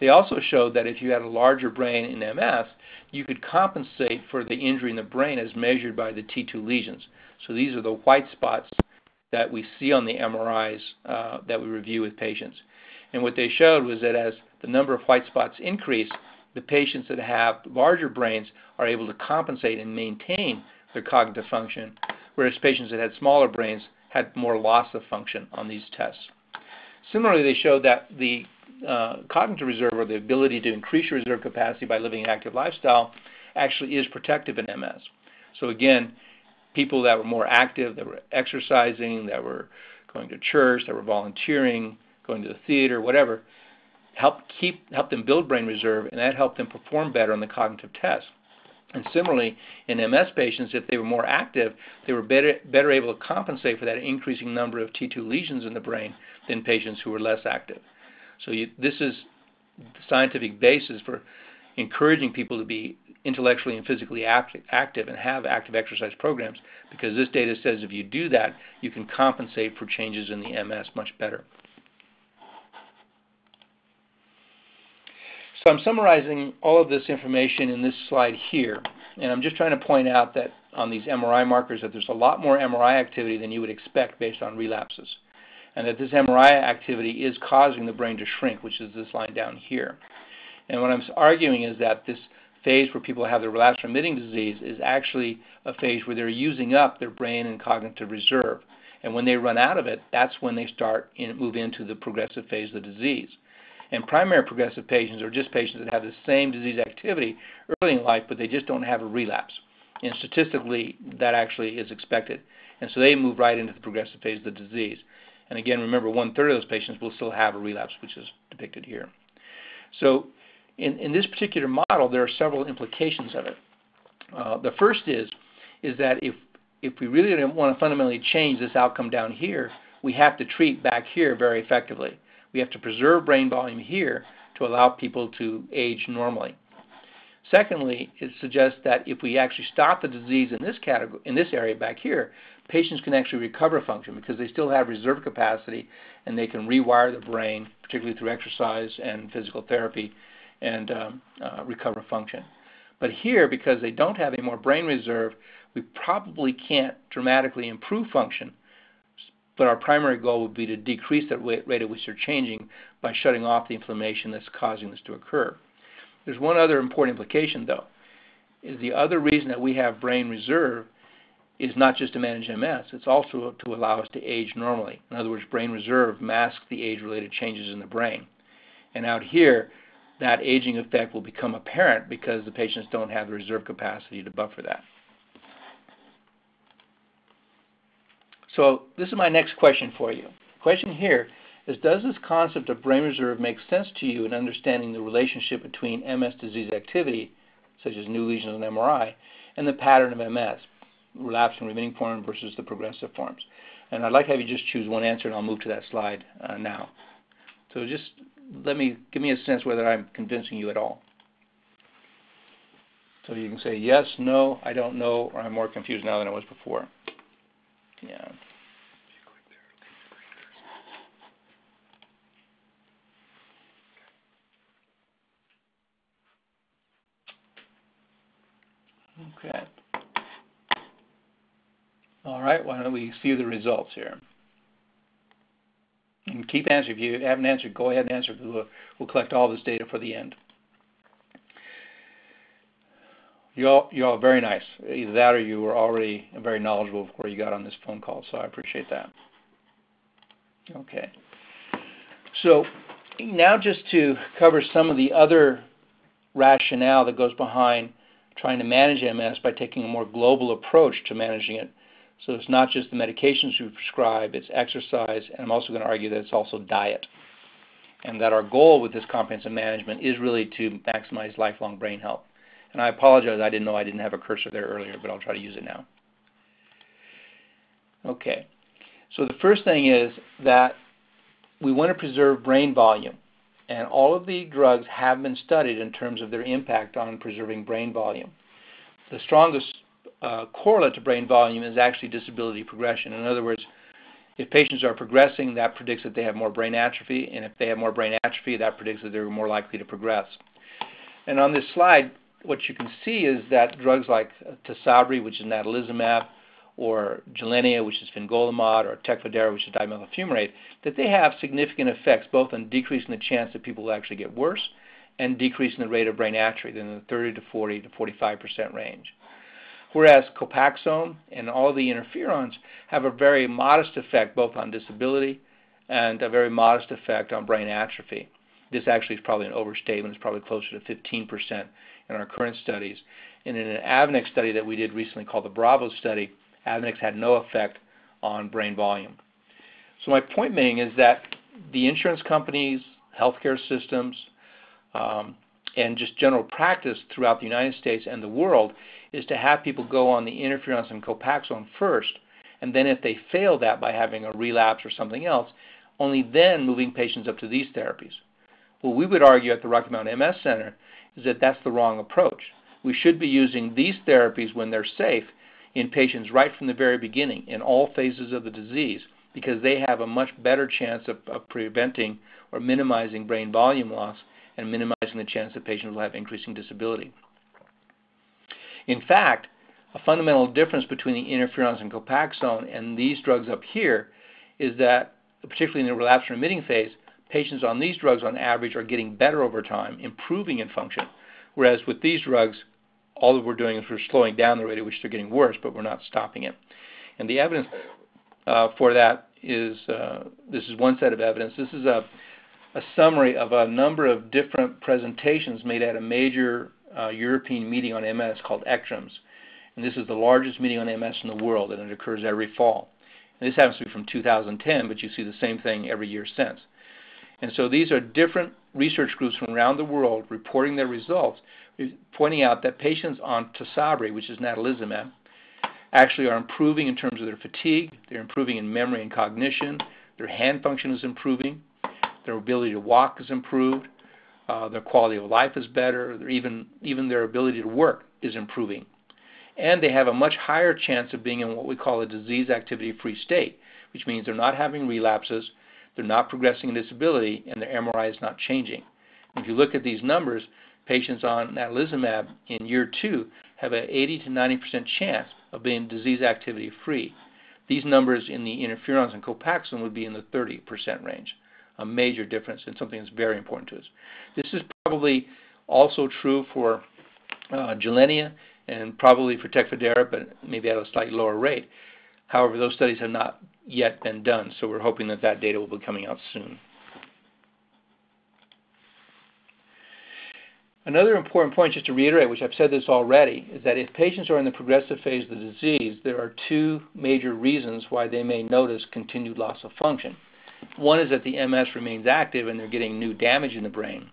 They also showed that if you had a larger brain in MS, you could compensate for the injury in the brain as measured by the T2 lesions. So these are the white spots that we see on the MRIs that we review with patients. And what they showed was that as the number of white spots increase, the patients that have larger brains are able to compensate and maintain their cognitive function, whereas patients that had smaller brains had more loss of function on these tests. Similarly, they showed that the cognitive reserve, or the ability to increase your reserve capacity by living an active lifestyle, actually is protective in MS. So again, people that were more active, that were exercising, that were going to church, that were volunteering, going to the theater, whatever, helped them build brain reserve, and that helped them perform better on the cognitive tests. And similarly, in MS patients, if they were more active, they were better able to compensate for that increasing number of T2 lesions in the brain than patients who were less active. So this is the scientific basis for encouraging people to be intellectually and physically active and have active exercise programs, because this data says if you do that, you can compensate for changes in the MS much better. So I'm summarizing all of this information in this slide here, and I'm just trying to point out that on these MRI markers that there's a lot more MRI activity than you would expect based on relapses, and that this MRI activity is causing the brain to shrink, which is this line down here. And what I'm arguing is that this phase where people have the relapse-remitting disease is actually a phase where they're using up their brain and cognitive reserve. And when they run out of it, that's when they move into the progressive phase of the disease. And primary progressive patients are just patients that have the same disease activity early in life, but they just don't have a relapse. And statistically, that actually is expected. And so they move right into the progressive phase of the disease. And again, remember, 1/3 of those patients will still have a relapse, which is depicted here. So in this particular model, there are several implications of it. The first is that if we really want to fundamentally change this outcome down here, we have to treat back here very effectively. We have to preserve brain volume here to allow people to age normally. Secondly, it suggests that if we actually stop the disease in this category, in this area back here, patients can actually recover function because they still have reserve capacity and they can rewire the brain, particularly through exercise and physical therapy, and recover function. But here, because they don't have any more brain reserve, we probably can't dramatically improve function, but our primary goal would be to decrease the rate at which they're changing by shutting off the inflammation that's causing this to occur. There's one other important implication, though, is the other reason that we have brain reserve is not just to manage MS, it's also to allow us to age normally. In other words, brain reserve masks the age-related changes in the brain. And out here, that aging effect will become apparent because the patients don't have the reserve capacity to buffer that. So this is my next question for you. The question here is, does this concept of brain reserve make sense to you in understanding the relationship between MS disease activity, such as new lesions on MRI, and the pattern of MS, relapsing remitting form versus the progressive forms? And I'd like to have you just choose one answer, and I'll move to that slide now. So just give me a sense whether I'm convincing you at all. So you can say yes, no, I don't know, or I'm more confused now than I was before. Yeah. Okay. All right, why don't we see the results here? And keep answering. If you haven't answered, go ahead and answer, because we'll collect all this data for the end. You're all very nice. Either that or you were already very knowledgeable before you got on this phone call, so I appreciate that. Okay. So now just to cover some of the other rationale that goes behind trying to manage MS by taking a more global approach to managing it. So it's not just the medications we prescribe, it's exercise, and I'm also going to argue that it's also diet. And that our goal with this comprehensive management is really to maximize lifelong brain health. And I apologize, I didn't know I didn't have a cursor there earlier, but I'll try to use it now. Okay, so the first thing is that we want to preserve brain volume. And all of the drugs have been studied in terms of their impact on preserving brain volume. The strongest correlate to brain volume is actually disability progression. In other words, If patients are progressing, that predicts that they have more brain atrophy, and if they have more brain atrophy, that predicts that they're more likely to progress. And on this slide, what you can see is that drugs like Tysabri, which is natalizumab, or Gilenya, which is fingolimod, or Tecfidera, which is dimethyl fumarate, that they have significant effects both on decreasing the chance that people will actually get worse and decreasing the rate of brain atrophy in the 30 to 40 to 45% range. Whereas Copaxone and all the interferons have a very modest effect both on disability and a very modest effect on brain atrophy. This actually is probably an overstatement. It's probably closer to 15% in our current studies. And in an Avonex study that we did recently called the Bravo study, Avonex had no effect on brain volume. So my point being is that the insurance companies, healthcare systems, and just general practice throughout the United States and the world is to have people go on the interferons and Copaxone first, and then if they fail that by having a relapse or something else, only then moving patients up to these therapies. What we would argue at the Rocky Mountain MS Center is that that's the wrong approach. We should be using these therapies when they're safe in patients right from the very beginning in all phases of the disease, because they have a much better chance of preventing or minimizing brain volume loss and minimizing the chance that patients will have increasing disability. In fact, a fundamental difference between the interferons and Copaxone and these drugs up here is that, particularly in the relapse-remitting phase, patients on these drugs on average are getting better over time, improving in function, whereas with these drugs, all that we're doing is we're slowing down the rate at which they're getting worse, but we're not stopping it. And the evidence for that is, this is one set of evidence. This is a summary of a number of different presentations made at a major European meeting on MS called ECTRIMS. And this is the largest meeting on MS in the world, and it occurs every fall. And this happens to be from 2010, but you see the same thing every year since. And so these are different research groups from around the world reporting their results, pointing out that patients on Tysabri, which is natalizumab, actually are improving in terms of their fatigue, they're improving in memory and cognition, their hand function is improving, their ability to walk is improved, their quality of life is better, even their ability to work is improving. And they have a much higher chance of being in what we call a disease activity-free state, which means they're not having relapses, they're not progressing in disability, and their MRI is not changing. If you look at these numbers, patients on natalizumab in year 2 have an 80 to 90% chance of being disease activity free. These numbers in the interferons and Copaxone would be in the 30% range, a major difference and something that's very important to us. This is probably also true for Gilenya and probably for Tecfidera, but maybe at a slightly lower rate. However, those studies have not yet been done, so we're hoping that that data will be coming out soon. Another important point, just to reiterate, which I've said this already, is that if patients are in the progressive phase of the disease, there are two major reasons why they may notice continued loss of function. One is that the MS remains active and they're getting new damage in the brain.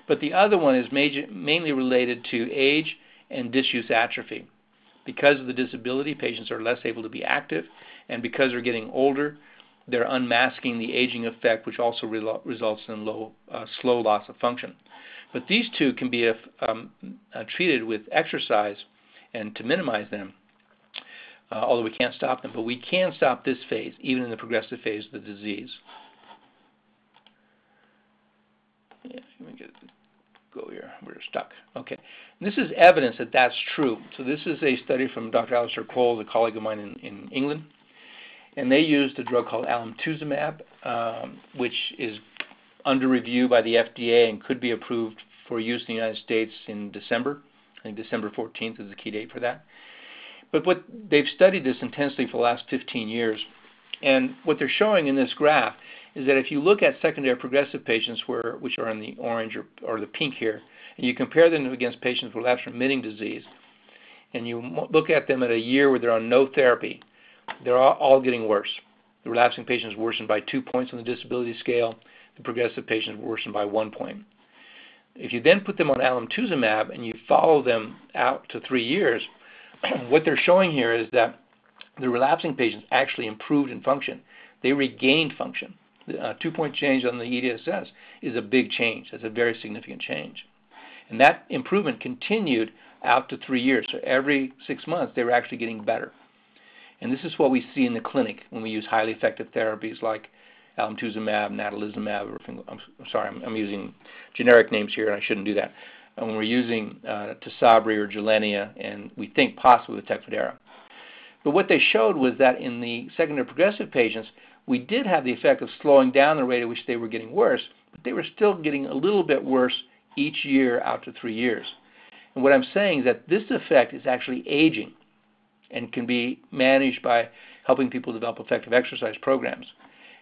But the other one is mainly related to age and disuse atrophy. Because of the disability, patients are less able to be active, and because they're getting older, they're unmasking the aging effect, which also results in slow loss of function. But these two can be treated with exercise and to minimize them, although we can't stop them. But we can stop this phase, even in the progressive phase of the disease. Yeah, let me go here. We're stuck. Okay. And this is evidence that that's true. So this is a study from Dr. Alistair Cole, a colleague of mine in England. And they used a drug called alemtuzumab, which is under review by the FDA and could be approved for use in the United States in December. I think December 14th is the key date for that. But they've studied this intensely for the last 15 years. And what they're showing in this graph is that if you look at secondary progressive patients, which are in the orange or the pink here, and you compare them against patients with relapse-remitting disease, and you look at them at a year where they're on no therapy, they're all getting worse. The relapsing patients worsened by 2 points on the disability scale. The progressive patients worsened by 1 point. If you then put them on alemtuzumab and you follow them out to 3 years, what they're showing here is that the relapsing patients actually improved in function. They regained function. A 2-point change on the EDSS is a big change. That's a very significant change. And that improvement continued out to 3 years. So every 6 months, they were actually getting better. And this is what we see in the clinic when we use highly effective therapies like alemtuzumab, natalizumab, I'm using generic names here, and I shouldn't do that. And when we're using Tysabri or Gilenya, and we think possibly with Tecfidera. But what they showed was that in the secondary progressive patients, we did have the effect of slowing down the rate at which they were getting worse, but they were still getting a little bit worse each year out to 3 years. And what I'm saying is that this effect is actually aging and can be managed by helping people develop effective exercise programs.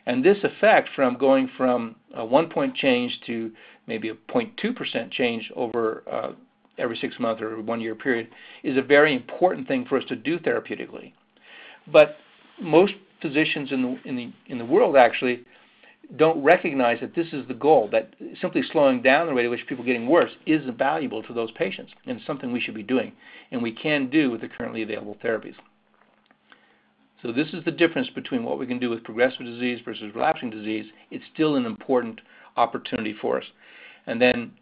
And this effect from going from a 1-point change to maybe a 0.2% change over every 6 months or 1 year period is a very important thing for us to do therapeutically. But most physicians in the world actually don't recognize that this is the goal, that simply slowing down the rate at which people are getting worse is valuable to those patients, and it's something we should be doing, and we can do with the currently available therapies. So this is the difference between what we can do with progressive disease versus relapsing disease. It's still an important opportunity for us. And then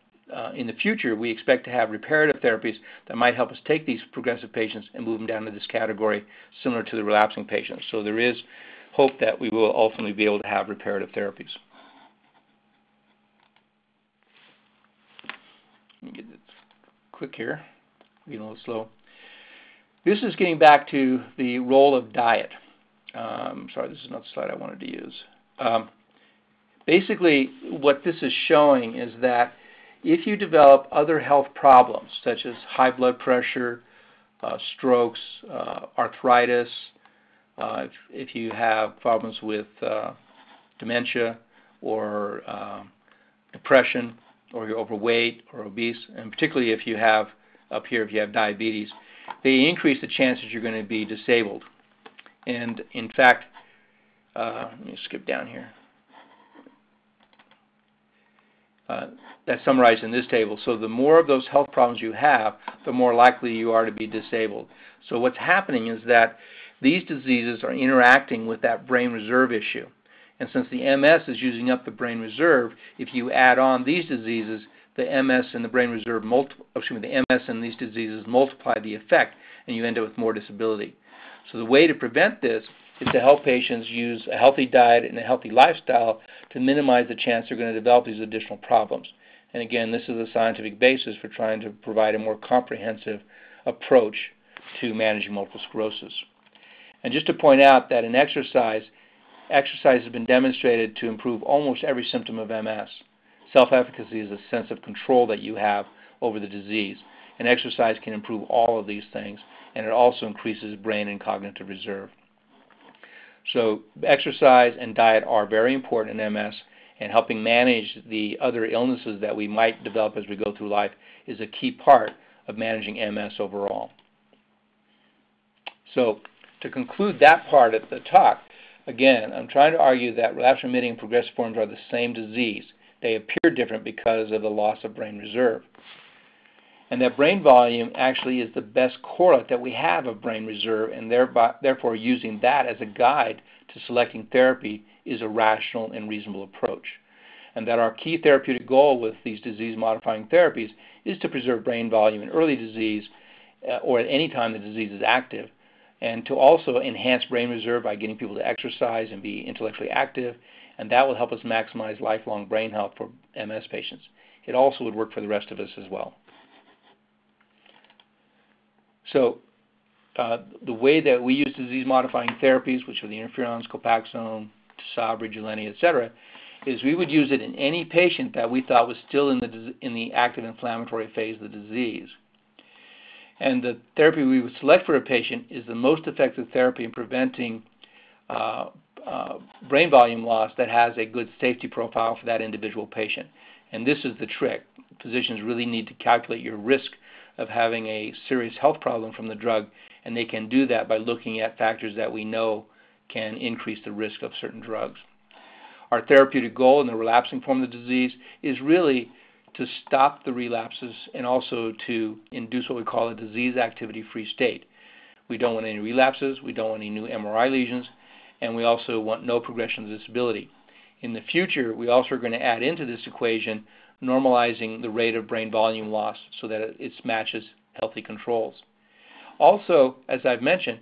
in the future, we expect to have reparative therapies that might help us take these progressive patients and move them down to this category similar to the relapsing patients. So there is hope that we will ultimately be able to have reparative therapies. Let me get this quick here. I'm getting a little slow. This is getting back to the role of diet. Sorry, this is not the slide I wanted to use. Basically, what this is showing is that if you develop other health problems, such as high blood pressure, strokes, arthritis, if you have problems with dementia or depression, or you're overweight or obese, and particularly if you have, up here, if you have diabetes, they increase the chances you're going to be disabled. And in fact, let me skip down here. That's summarized in this table. So the more of those health problems you have, the more likely you are to be disabled. So what's happening is that these diseases are interacting with that brain reserve issue. And since the MS is using up the brain reserve, if you add on these diseases, the MS and the brain reserve the MS and these diseases multiply the effect, and you end up with more disability. So the way to prevent this is to help patients use a healthy diet and a healthy lifestyle to minimize the chance they're going to develop these additional problems. And again, this is a scientific basis for trying to provide a more comprehensive approach to managing multiple sclerosis. And just to point out that in exercise has been demonstrated to improve almost every symptom of MS. Self-efficacy is a sense of control that you have over the disease, and exercise can improve all of these things, and it also increases brain and cognitive reserve. So exercise and diet are very important in MS, and helping manage the other illnesses that we might develop as we go through life is a key part of managing MS overall. So to conclude that part of the talk, again, I'm trying to argue that relapsing-remitting and progressive forms are the same disease. They appear different because of the loss of brain reserve. And that brain volume actually is the best correlate that we have of brain reserve, and therefore using that as a guide to selecting therapy is a rational and reasonable approach. And that our key therapeutic goal with these disease-modifying therapies is to preserve brain volume in early disease or at any time the disease is active, and to also enhance brain reserve by getting people to exercise and be intellectually active, and that will help us maximize lifelong brain health for MS patients. It also would work for the rest of us as well. So the way that we use disease-modifying therapies, which are the interferons, Copaxone, Tysabri, Gilenya, etc., is we would use it in any patient that we thought was still in the active inflammatory phase of the disease. And the therapy we would select for a patient is the most effective therapy in preventing brain volume loss that has a good safety profile for that individual patient. And this is the trick. Physicians really need to calculate your risk of having a serious health problem from the drug, and they can do that by looking at factors that we know can increase the risk of certain drugs. Our therapeutic goal in the relapsing form of the disease is really to stop the relapses and also to induce what we call a disease activity-free state. We don't want any relapses, we don't want any new MRI lesions, and we also want no progression of disability. In the future, we also are going to add into this equation normalizing the rate of brain volume loss so that it matches healthy controls. Also, as I've mentioned,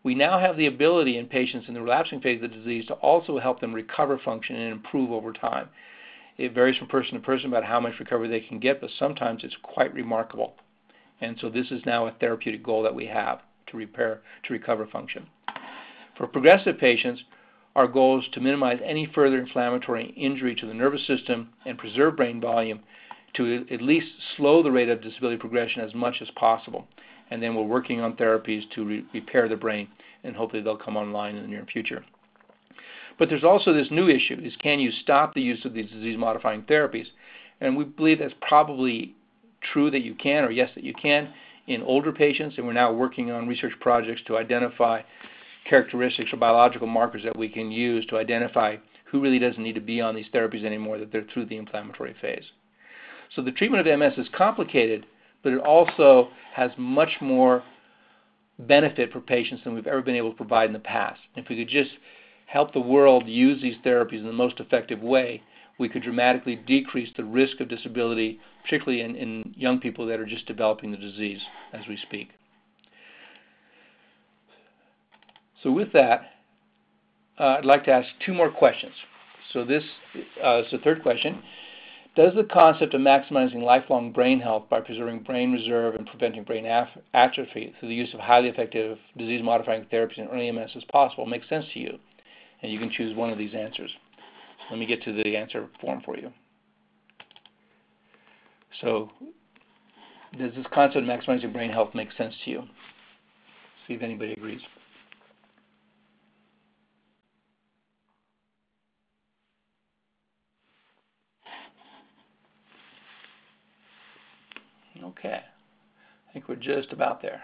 we now have the ability in patients in the relapsing phase of the disease to also help them recover function and improve over time. It varies from person to person about how much recovery they can get, but sometimes it's quite remarkable. And so this is now a therapeutic goal that we have to recover function. For progressive patients, our goal is to minimize any further inflammatory injury to the nervous system and preserve brain volume to at least slow the rate of disability progression as much as possible. And then we're working on therapies to repair the brain, and hopefully they'll come online in the near future. But there's also this new issue, is can you stop the use of these disease-modifying therapies? And we believe that's probably true that you can, or yes, that you can, in older patients, and we're now working on research projects to identify characteristics or biological markers that we can use to identify who really doesn't need to be on these therapies anymore, that they're through the inflammatory phase. So the treatment of MS is complicated, but it also has much more benefit for patients than we've ever been able to provide in the past. If we could just help the world use these therapies in the most effective way, we could dramatically decrease the risk of disability, particularly in young people that are just developing the disease as we speak. So with that, I'd like to ask two more questions. So this is the third question. Does the concept of maximizing lifelong brain health by preserving brain reserve and preventing brain atrophy through the use of highly effective disease-modifying therapies in early MS is possible make sense to you? And you can choose one of these answers. Let me get to the answer form for you. So, does this concept of maximizing brain health make sense to you? See if anybody agrees. Okay, I think we're just about there.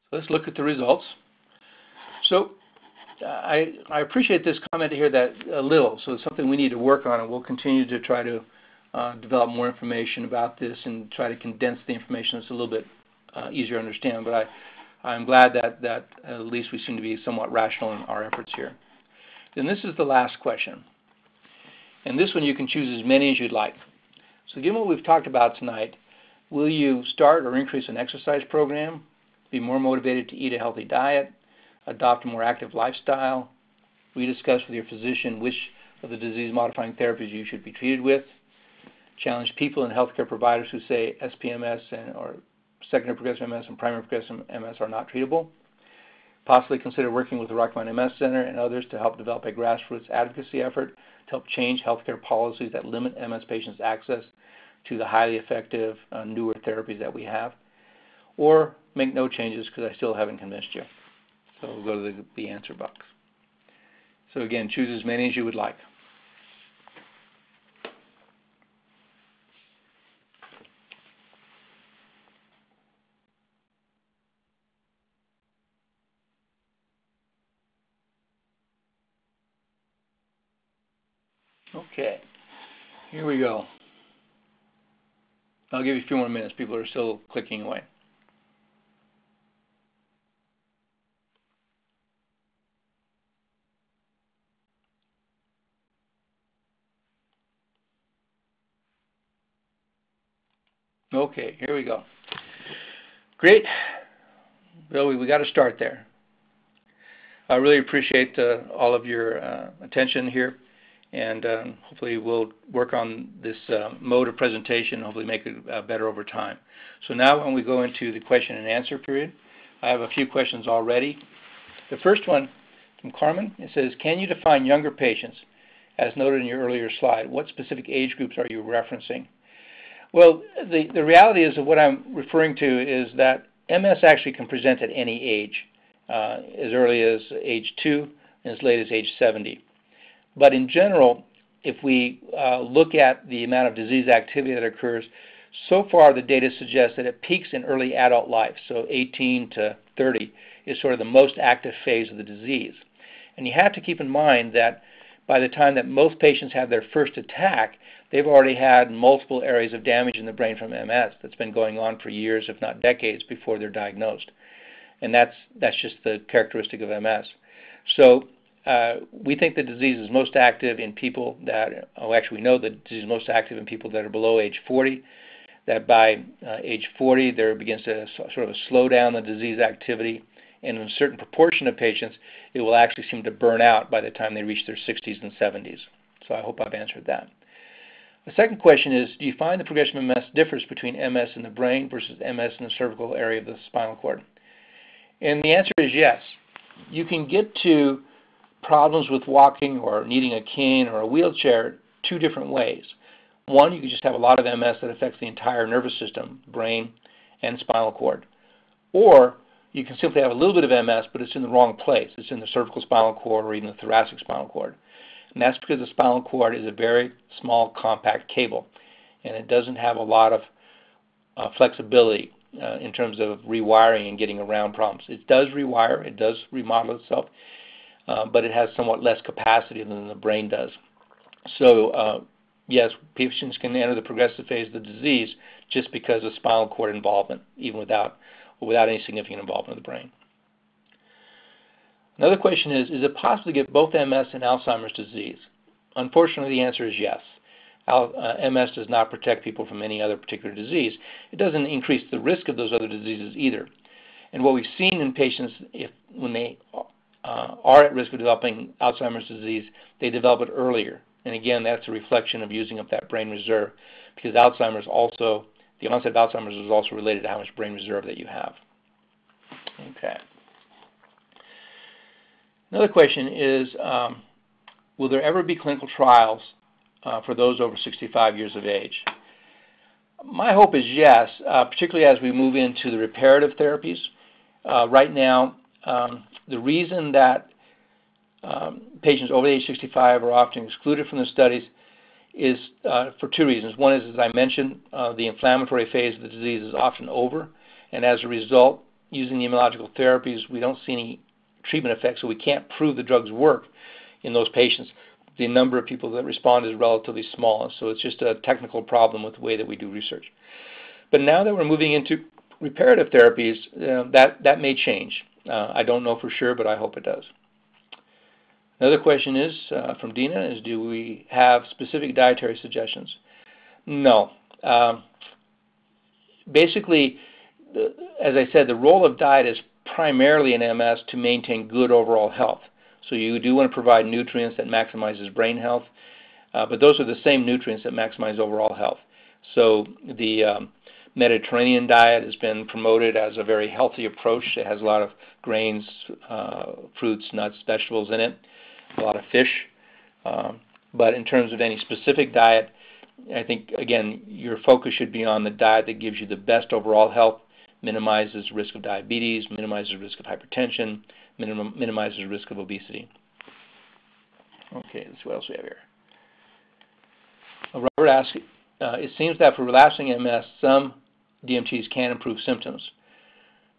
So let's look at the results. So I appreciate this comment here that a little, so it's something we need to work on, and we'll continue to try to develop more information about this and try to condense the information so it's a little bit easier to understand. But I'm glad that at least we seem to be somewhat rational in our efforts here. Then this is the last question. And this one you can choose as many as you'd like. So given what we've talked about tonight, will you start or increase an exercise program, be more motivated to eat a healthy diet, adopt a more active lifestyle, rediscuss with your physician which of the disease-modifying therapies you should be treated with, challenge people and healthcare providers who say SPMS or secondary progressive MS and primary progressive MS are not treatable, possibly consider working with the Rocky Mountain MS Center and others to help develop a grassroots advocacy effort to help change healthcare policies that limit MS patients' access to the highly effective newer therapies that we have, or make no changes because I still haven't convinced you. So we'll go to the answer box. So again, choose as many as you would like. Okay, here we go. I'll give you a few more minutes. People are still clicking away. Okay, here we go. Great. Well, we got to start there. I really appreciate all of your attention here, and hopefully we'll work on this mode of presentation and hopefully make it better over time. So now when we go into the question and answer period, I have a few questions already. The first one from Carmen, it says, can you define younger patients? As noted in your earlier slide, what specific age groups are you referencing? Well, the reality is that what I'm referring to is that MS actually can present at any age, as early as age 2 and as late as age 70. But in general, if we look at the amount of disease activity that occurs, so far the data suggests that it peaks in early adult life, so 18 to 30 is sort of the most active phase of the disease. And you have to keep in mind that by the time that most patients have their first attack, they've already had multiple areas of damage in the brain from MS that's been going on for years, if not decades, before they're diagnosed. And that's just the characteristic of MS. So we think the disease is most active in people that, actually we know the disease is most active in people that are below age 40. that by age 40 there begins to sort of slow down the disease activity, and in a certain proportion of patients it will actually seem to burn out by the time they reach their 60s and 70s. So I hope I've answered that. The second question is, do you find the progression of MS differs between MS in the brain versus MS in the cervical area of the spinal cord? And the answer is yes. You can get to problems with walking or needing a cane or a wheelchair two different ways. One, you can just have a lot of MS that affects the entire nervous system, brain and spinal cord. Or you can simply have a little bit of MS, but it's in the wrong place. It's in the cervical spinal cord or even the thoracic spinal cord. And that's because the spinal cord is a very small, compact cable, and it doesn't have a lot of flexibility in terms of rewiring and getting around problems. It does rewire, it does remodel itself, but it has somewhat less capacity than the brain does. So yes, patients can enter the progressive phase of the disease just because of spinal cord involvement, even without any significant involvement of the brain. Another question is it possible to get both MS and Alzheimer's disease? Unfortunately, the answer is yes. MS does not protect people from any other particular disease. It doesn't increase the risk of those other diseases either. And what we've seen in patients, when they are at risk of developing Alzheimer's disease, they develop it earlier. And again, that's a reflection of using up that brain reserve, because the onset of Alzheimer's is also related to how much brain reserve that you have. Okay. Another question is, will there ever be clinical trials for those over 65 years of age? My hope is yes, particularly as we move into the reparative therapies. Right now, the reason that patients over age 65 are often excluded from the studies is for two reasons. One is, as I mentioned, the inflammatory phase of the disease is often over, and as a result, using the immunological therapies, we don't see any treatment effects, so we can't prove the drugs work in those patients. The number of people that respond is relatively small, so it's just a technical problem with the way that we do research. But now that we're moving into reparative therapies, that may change. I don't know for sure, but I hope it does. Another question is from Dina is, do we have specific dietary suggestions? No. Basically, as I said, the role of diet is primarily in MS to maintain good overall health. So you do want to provide nutrients that maximizes brain health, but those are the same nutrients that maximize overall health. So the Mediterranean diet has been promoted as a very healthy approach. It has a lot of grains, fruits, nuts, vegetables in it, a lot of fish. But in terms of any specific diet, I think, again, your focus should be on the diet that gives you the best overall health, minimizes risk of diabetes, minimizes risk of hypertension, minimizes risk of obesity. Okay, let's see what else we have here. Robert asks, it seems that for relapsing MS, some DMTs can improve symptoms.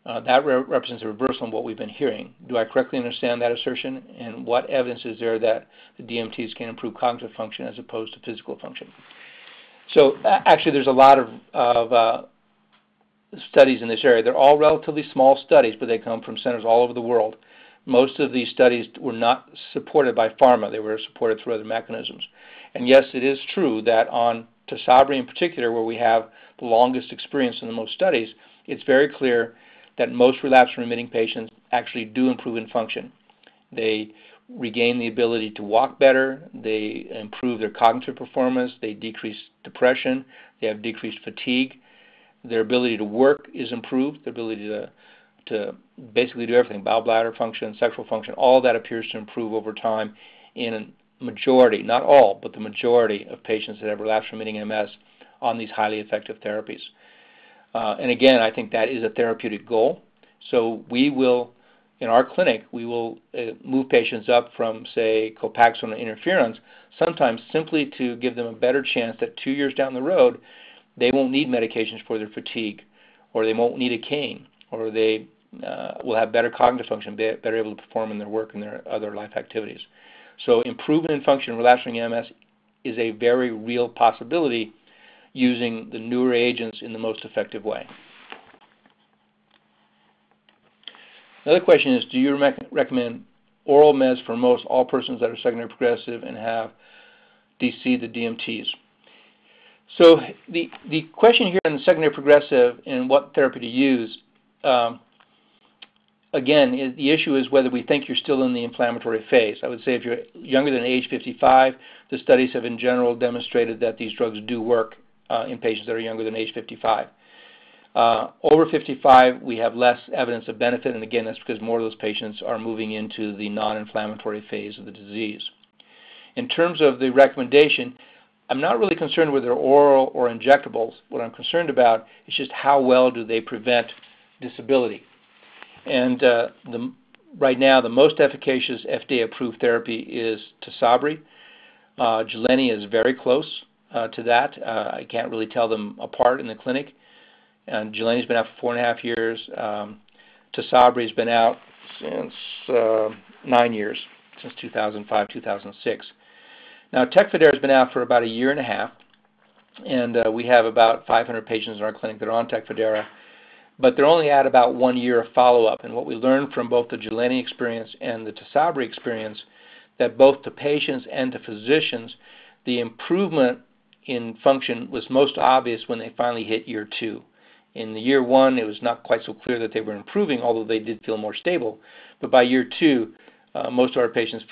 That represents a reversal in what we've been hearing. Do I correctly understand that assertion? And what evidence is there that the DMTs can improve cognitive function as opposed to physical function? So actually there's a lot of studies in this area. They're all relatively small studies, but they come from centers all over the world. Most of these studies were not supported by pharma. They were supported through other mechanisms. And yes, it is true that on Tysabri in particular, where we have the longest experience in the most studies, it's very clear that most relapse-remitting patients actually do improve in function. They regain the ability to walk better, they improve their cognitive performance, they decrease depression, they have decreased fatigue, their ability to work is improved, their ability to basically do everything, bowel bladder function, sexual function, all that appears to improve over time in a majority, not all, but the majority of patients that have relapse-remitting MS on these highly effective therapies. And again, I think that is a therapeutic goal. So we will, in our clinic, we will move patients up from, say, Copaxone or interferons, sometimes simply to give them a better chance that 2 years down the road, they won't need medications for their fatigue, or they won't need a cane, or they will have better cognitive function, better able to perform in their work and their other life activities. So improvement in function in relapsing MS is a very real possibility using the newer agents in the most effective way. Another question is, do you recommend oral meds for all persons that are secondary progressive and have DC'd the DMTs? So the question here in the secondary progressive and what therapy to use, again, the issue is whether we think you're still in the inflammatory phase. I would say if you're younger than age 55, the studies have in general demonstrated that these drugs do work in patients that are younger than age 55. Over 55, we have less evidence of benefit, and again, that's because more of those patients are moving into the non-inflammatory phase of the disease. In terms of the recommendation, I'm not really concerned with their oral or injectables. What I'm concerned about is just how well do they prevent disability. And right now, the most efficacious FDA-approved therapy is Tysabri. Gilenya is very close to that. I can't really tell them apart in the clinic. And Gilenya's been out for 4.5 years. Tysabri's been out since 9 years, since 2005, 2006. Now, Tecfidera has been out for about 1.5 years, and we have about 500 patients in our clinic that are on Tecfidera, but they're only at about 1 year of follow-up. And what we learned from both the Gilenya experience and the Tysabri experience, that both to patients and to physicians, the improvement in function was most obvious when they finally hit year 2. In the year 1, it was not quite so clear that they were improving, although they did feel more stable. But by year 2, most of our patients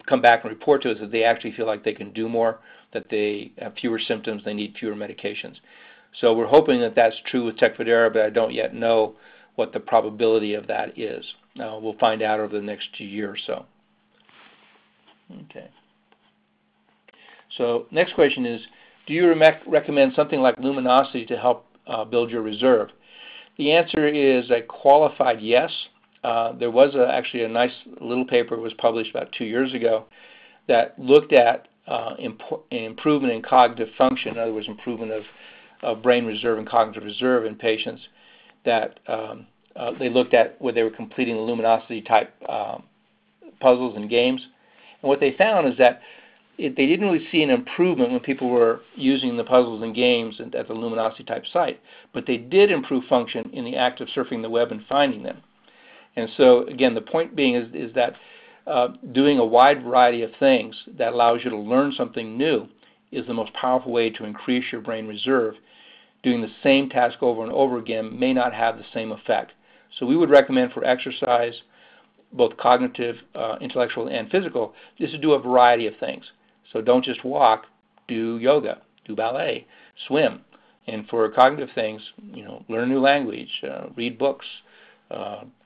come back and report to us that they actually feel like they can do more, that they have fewer symptoms, they need fewer medications. So we're hoping that that's true with Tecfidera, but I don't yet know what the probability of that is. We'll find out over the next year or so. Okay. So next question is, do you recommend something like luminosity to help build your reserve? The answer is a qualified yes. There was actually a nice little paper that was published about 2 years ago that looked at improvement in cognitive function, in other words, improvement of brain reserve and cognitive reserve in patients that they looked at where they were completing luminosity type puzzles and games. And what they found is that they didn't really see an improvement when people were using the puzzles and games at the luminosity type site, but they did improve function in the act of surfing the web and finding them. And so, again, the point being is that doing a wide variety of things that allows you to learn something new is the most powerful way to increase your brain reserve. Doing the same task over and over again may not have the same effect. So we would recommend for exercise, both cognitive, intellectual, and physical, is to do a variety of things. So don't just walk, do yoga, do ballet, swim. And for cognitive things, learn a new language, read books,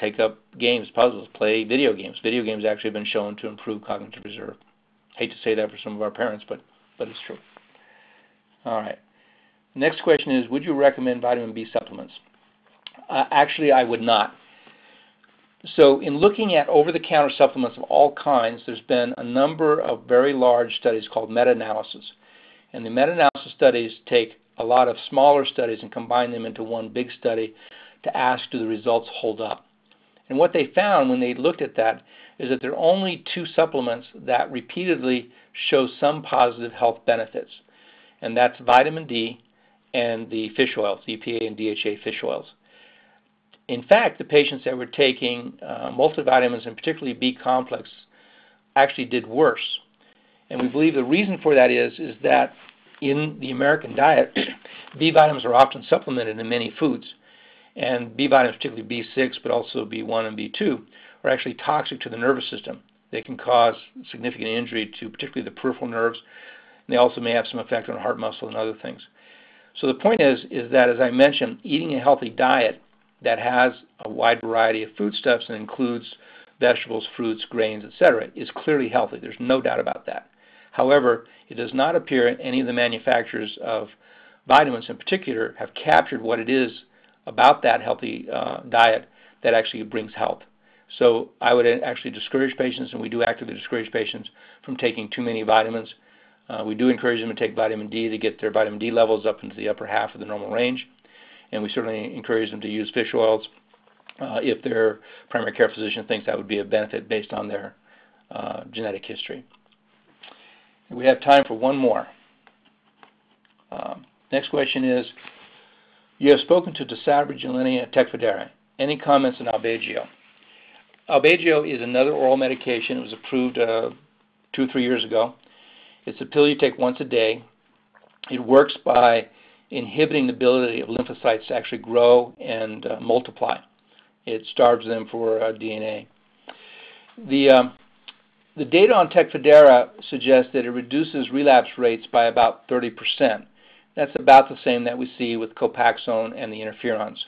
take up games, puzzles, play video games. Video games actually have been shown to improve cognitive reserve. Hate to say that for some of our parents, but it's true. All right. Next question is, would you recommend vitamin B supplements? Actually, I would not. So in looking at over-the-counter supplements of all kinds, there's been a number of very large studies called meta-analysis. And the meta-analysis studies take a lot of smaller studies and combine them into one big study to ask, do the results hold up? And what they found when they looked at that is that there are only 2 supplements that repeatedly show some positive health benefits. And that's vitamin D and the fish oils, the EPA and DHA fish oils. In fact, the patients that were taking multivitamins, and particularly B complex, actually did worse. And we believe the reason for that is that in the American diet, B vitamins are often supplemented in many foods. And B vitamins, particularly B6, but also B1 and B2, are actually toxic to the nervous system. They can cause significant injury to particularly the peripheral nerves. And they also may have some effect on heart muscle and other things. So the point is that, as I mentioned, eating a healthy diet that has a wide variety of foodstuffs and includes vegetables, fruits, grains, etc., is clearly healthy. There's no doubt about that. However, it does not appear any of the manufacturers of vitamins in particular have captured what it is about that healthy diet that actually brings health. So I would actually discourage patients, and we do actively discourage patients from taking too many vitamins. We do encourage them to take vitamin D to get their vitamin D levels up into the upper half of the normal range. And we certainly encourage them to use fish oils if their primary care physician thinks that would be a benefit based on their genetic history. And we have time for one more. Next question is, you have spoken to Tysabri, Gilenya, and Tecfidera. Any comments on Albagio? Albagio is another oral medication. It was approved 2 or 3 years ago. It's a pill you take once a day. It works by inhibiting the ability of lymphocytes to actually grow and multiply. It starves them for DNA. The data on Tecfidera suggests that it reduces relapse rates by about 30%. That's about the same that we see with Copaxone and the interferons.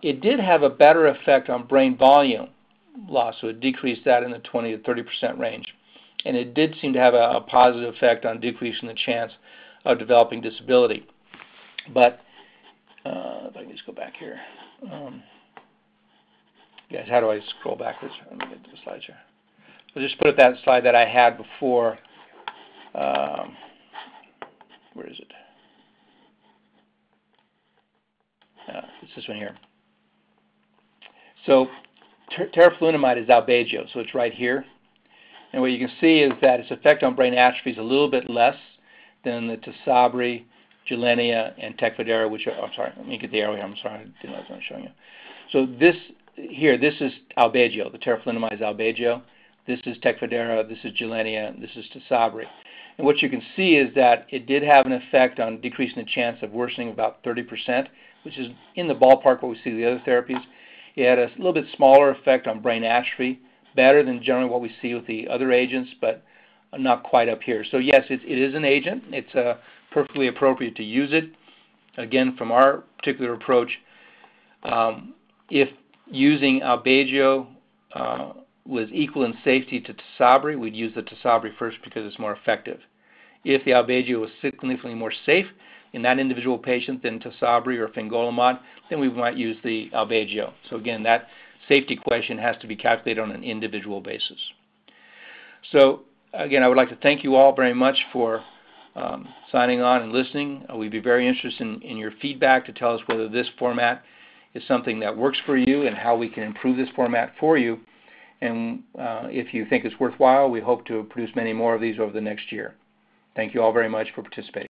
It did have a better effect on brain volume loss, so it decreased that in the 20 to 30% range. And it did seem to have a positive effect on decreasing the chance of developing disability. But if I can just go back here. Guys, how do I scroll backwards? Let me get to the slide here. I'll just put up that slide that I had before. Where is it? It's this one here. So teriflunomide is albedo, so it's right here. And what you can see is that its effect on brain atrophy is a little bit less than the Tysabri, Gilenya, and Tecfidera, which are, I'm sorry, let me get the arrow here. I'm sorry, I didn't know I was going to show you. So this here, this is albedo. The teriflunomide is albedo. This is Tecfidera, this is Gilenya, this is Tysabri. And what you can see is that it did have an effect on decreasing the chance of worsening about 30%, which is in the ballpark what we see with the other therapies. It had a little bit smaller effect on brain atrophy, better than generally what we see with the other agents, but not quite up here. So yes, it is an agent. It's perfectly appropriate to use it. Again, from our particular approach, if using albedo was equal in safety to Tysabri, we'd use the Tysabri first because it's more effective. If the albedo was significantly more safe in that individual patient than Tysabri or fingolimod, then we might use the albedo. So again, that safety question has to be calculated on an individual basis. So again, I would like to thank you all very much for signing on and listening. We'd be very interested in your feedback to tell us whether this format is something that works for you and how we can improve this format for you. And if you think it's worthwhile, we hope to produce many more of these over the next year. Thank you all very much for participating.